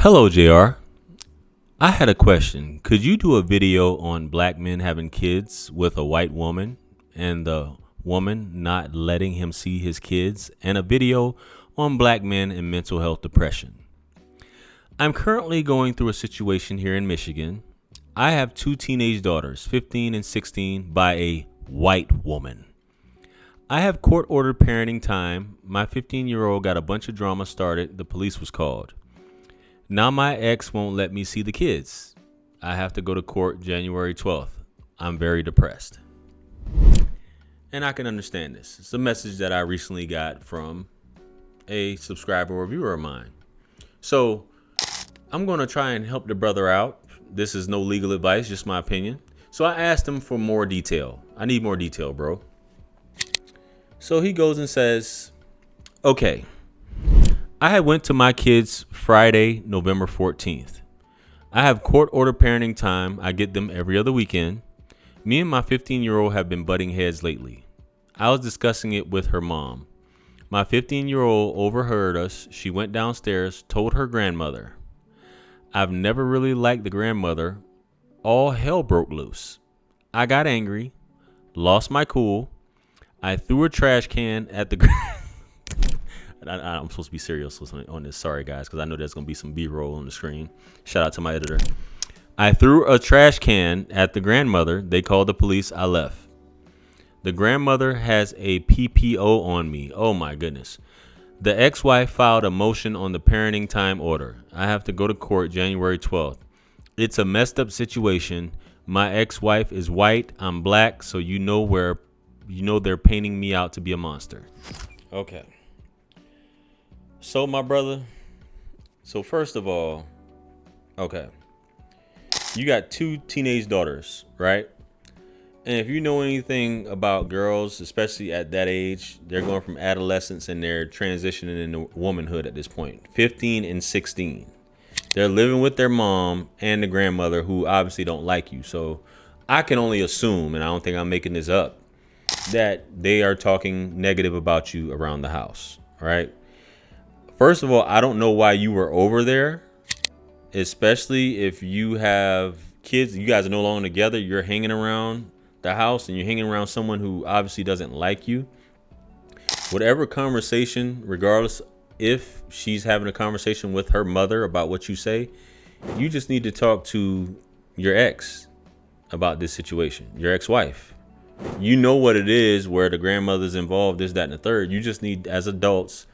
Hello, JR. I had a question. Could you do a video on black men having kids with a white woman and the woman not letting him see his kids, and a video on black men and mental health depression? I'm currently going through a situation here in Michigan. I have two teenage daughters, 15 and 16, by a white woman. I have court-ordered parenting time. My 15-year-old got a bunch of drama started. The police was called. Now my ex won't let me see the kids. I have to go to court January 12th. I'm very depressed. And I can understand this. It's a message that I recently got from a subscriber or viewer of mine. So I'm going to try and help the brother out. This is no legal advice, just my opinion. So I asked him for more detail. I need more detail, bro. So he goes and says, okay, I had went to my kids Friday, November 14th. I have court-ordered parenting time. I get them every other weekend. Me and my 15-year-old have been butting heads lately. I was discussing it with her mom. My 15-year-old overheard us. She went downstairs, told her grandmother. I've never really liked the grandmother. All hell broke loose. I got angry, lost my cool. I threw a trash can at the I'm supposed to be serious on this. Sorry, guys, because I know there's going to be some B-roll on the screen. Shout out to my editor. I threw a trash can at the grandmother. They called the police. I left. The grandmother has a PPO on me. Oh, my goodness. The ex-wife filed a motion on the parenting time order. I have to go to court January 12th. It's a messed up situation. My ex-wife is white. I'm black, so they're painting me out to be a monster. Okay. So, my brother, first of all, okay, you got two teenage daughters, right? And if you know anything about girls, especially at that age, they're going from adolescence and they're transitioning into womanhood at this point, 15 and 16. They're living with their mom and the grandmother, who obviously don't like you. So I can only assume, and I don't think I'm making this up, that they are talking negative about you around the house, right? First of all, I don't know why you were over there, especially if you have kids. You guys are no longer together. You're hanging around the house and you're hanging around someone who obviously doesn't like you. Whatever conversation, regardless if she's having a conversation with her mother about what you say, you just need to talk to your ex about this situation, your ex-wife. You know what it is where the grandmother's involved, this, that, and the third. You just need, as adults,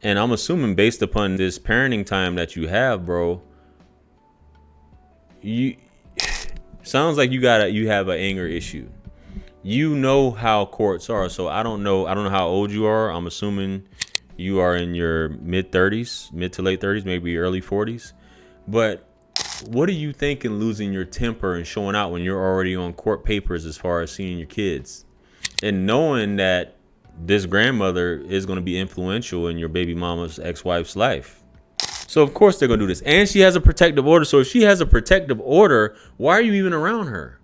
and I'm assuming based upon this parenting time that you have, bro, you sounds like you have an anger issue. You know how courts are, so I don't know how old you are. I'm assuming you are in your mid to late 30s, maybe early 40s. But what are you thinking, losing your temper and showing out when you're already on court papers as far as seeing your kids, and knowing that this grandmother is going to be influential in your baby mama's ex-wife's life? So of course they're going to do this. And she has a protective order. So if she has a protective order, why are you even around her?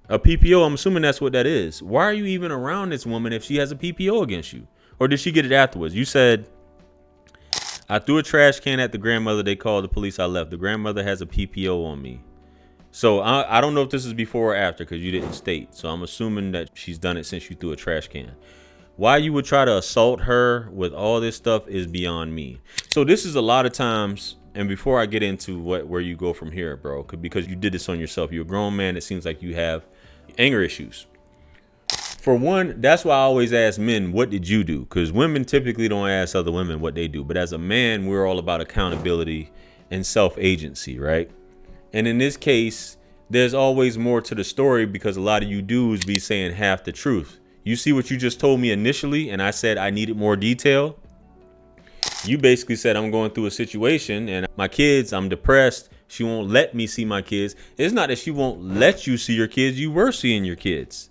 A PPO, I'm assuming that's what that is. Why are you even around this woman if she has a PPO against you? Or did she get it afterwards? You said, I threw a trash can at the grandmother. They called the police. I left. The grandmother has a PPO on me. So I don't know if this is before or after, because you didn't state. So I'm assuming that she's done it since you threw a trash can. Why you would try to assault her with all this stuff is beyond me. So this is a lot of times, and before I get into where you go from here, bro, because you did this on yourself. You're a grown man. It seems like you have anger issues. For one, that's why I always ask men, what did you do? Because women typically don't ask other women what they do. But as a man, we're all about accountability and self-agency, right? And in this case, there's always more to the story, because a lot of you dudes be saying half the truth. You see what you just told me initially, and I said I needed more detail. You basically said, I'm going through a situation and my kids, I'm depressed. She won't let me see my kids. It's not that she won't let you see your kids. You were seeing your kids.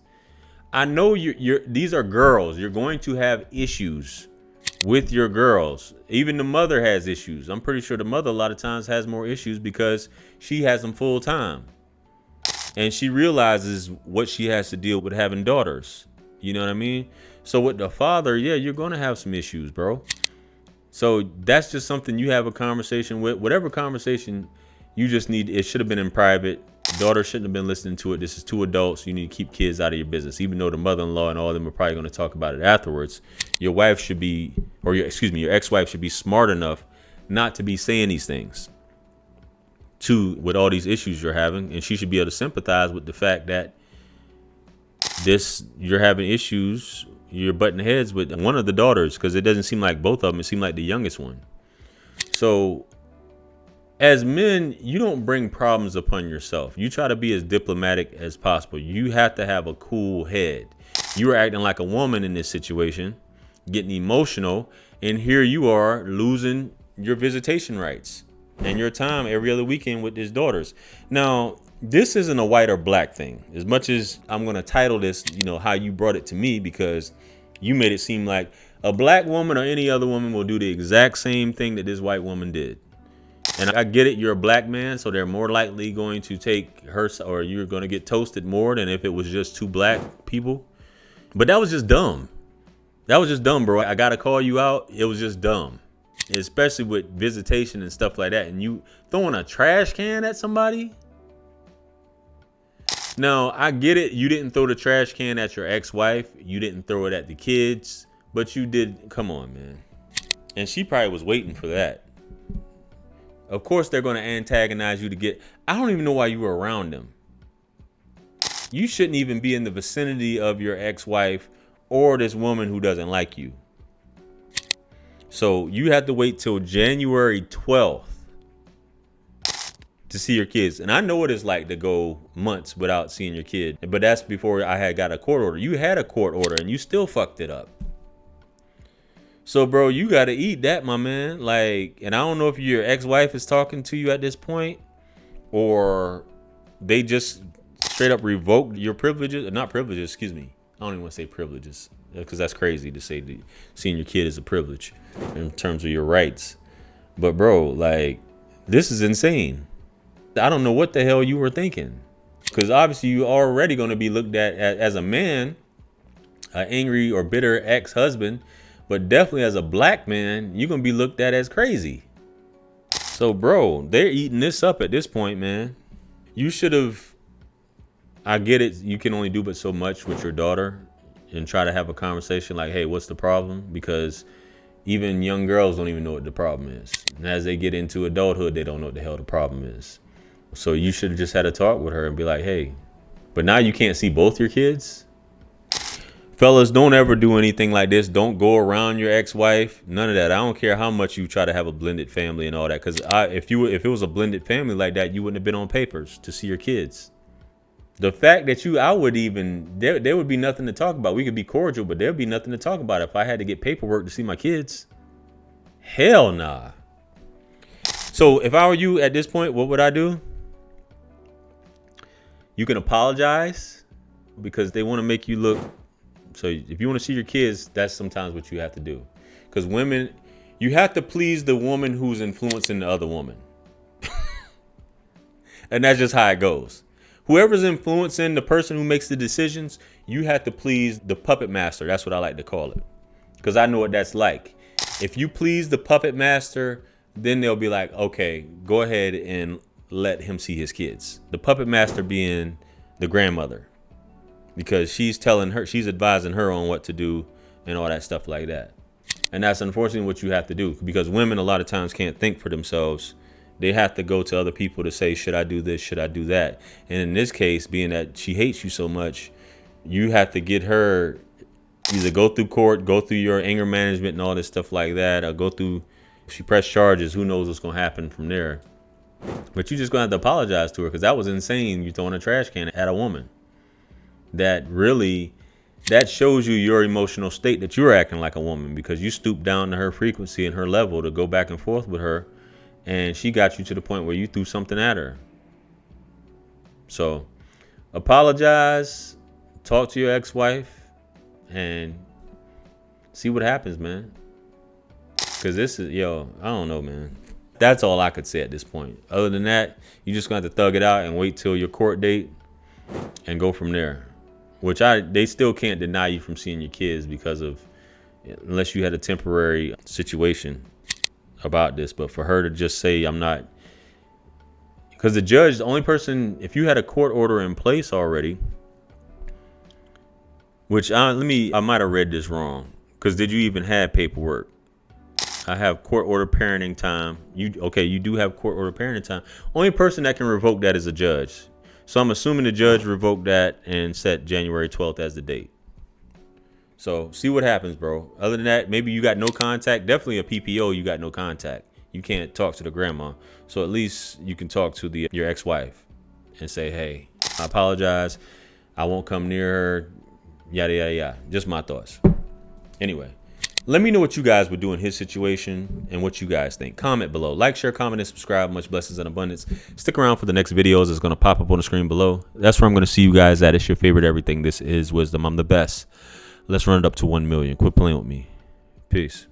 I know these are girls. You're going to have issues with your girls. Even the mother has issues. I'm pretty sure the mother a lot of times has more issues because she has them full time. And she realizes what she has to deal with having daughters. You know what I mean? So with the father, yeah, you're going to have some issues, bro. So that's just something you have a conversation with. Whatever conversation you just need, it should have been in private. Daughter shouldn't have been listening to it. This is two adults. You need to keep kids out of your business. Even though the mother-in-law and all of them are probably going to talk about it afterwards, your wife should be, or your ex-wife should be smart enough not to be saying these things with all these issues you're having, and she should be able to sympathize with the fact that you're having issues, you're butting heads with one of the daughters, because it doesn't seem like both of them. It seemed like the youngest one. So as men, you don't bring problems upon yourself. You try to be as diplomatic as possible. You have to have a cool head. You were acting like a woman in this situation, getting emotional, and here you are losing your visitation rights and your time every other weekend with his daughters. Now, this isn't a white or black thing. As much as I'm going to title this, how you brought it to me, because you made it seem like a black woman or any other woman will do the exact same thing that this white woman did. And I get it. You're a black man, so they're more likely going to take her, or you're going to get toasted more than if it was just two black people. But that was just dumb. That was just dumb, bro. I got to call you out. It was just dumb. Especially with visitation and stuff like that. And you throwing a trash can at somebody. Now, I get it. You didn't throw the trash can at your ex-wife. You didn't throw it at the kids. But you did. Come on, man. And she probably was waiting for that. Of course, they're going to antagonize you to get. I don't even know why you were around them. You shouldn't even be in the vicinity of your ex-wife or this woman who doesn't like you. So you have to wait till January 12th to see your kids. And I know what it's like to go months without seeing your kid. But that's before I had got a court order. You had a court order and you still fucked it up. So, bro, you got to eat that, my man. And I don't know if your ex-wife is talking to you at this point, or they just straight up revoked your privileges. Not privileges, excuse me. I don't even want to say privileges, because that's crazy to say that seeing your kid is a privilege in terms of your rights. But, bro, this is insane. I don't know what the hell you were thinking, because obviously you're already going to be looked at as a man, an angry or bitter ex-husband. But definitely as a black man, you're going to be looked at as crazy. So, bro, they're eating this up at this point, man. You should have. I get it. You can only do but so much with your daughter and try to have a conversation like, hey, what's the problem? Because even young girls don't even know what the problem is. And as they get into adulthood, they don't know what the hell the problem is. So you should have just had a talk with her and be like, hey, but now you can't see both your kids. Fellas, don't ever do anything like this. Don't go around your ex-wife. None of that. I don't care how much you try to have a blended family and all that. Because if it was a blended family like that, you wouldn't have been on papers to see your kids. The fact that there would be nothing to talk about. We could be cordial, but there'd be nothing to talk about if I had to get paperwork to see my kids. Hell nah. So if I were you at this point, what would I do? You can apologize because they want to make you look. So if you want to see your kids, that's sometimes what you have to do. Because women, you have to please the woman who's influencing the other woman. And that's just how it goes. Whoever's influencing the person who makes the decisions, you have to please the puppet master. That's what I like to call it. Because I know what that's like. If you please the puppet master, then they'll be like, okay, go ahead and let him see his kids. The puppet master being the grandmother. Because she's advising her on what to do and all that stuff like that. And that's unfortunately what you have to do, because women a lot of times can't think for themselves. They have to go to other people to say, should I do this? Should I do that? And in this case, being that she hates you so much, you have to get her either go through court, go through your anger management and all this stuff like that, or if she press charges, who knows what's going to happen from there. But you just going to have to apologize to her, because that was insane. You throwing a trash can at a woman. That shows you your emotional state, that you're acting like a woman, because you stooped down to her frequency and her level to go back and forth with her. And she got you to the point where you threw something at her. So apologize, talk to your ex-wife, and see what happens, man. Because this is, I don't know, man. That's all I could say at this point. Other than that, you just going to have to thug it out and wait till your court date and go from there. Which they still can't deny you from seeing your kids unless you had a temporary situation. about this, but for her to just say I'm not, because the judge, the only person, if you had a court order in place already, which I might have read this wrong, because did you even have paperwork? I have court order parenting time. You do have court order parenting time. Only person that can revoke that is a judge. So I'm assuming the judge revoked that and set January 12th as the date. So see what happens, bro. Other than that, maybe you got no contact. Definitely a PPO, you got no contact. You can't talk to the grandma. So at least you can talk to your ex-wife and say, hey, I apologize. I won't come near her. Yada, yada, yada. Just my thoughts. Anyway, let me know what you guys would do in his situation and what you guys think. Comment below. Like, share, comment, and subscribe. Much blessings and abundance. Stick around for the next videos. It's going to pop up on the screen below. That's where I'm going to see you guys at. It's your favorite everything. This is Wisdom. I'm the best. Let's run it up to 1 million. Quit playing with me. Peace.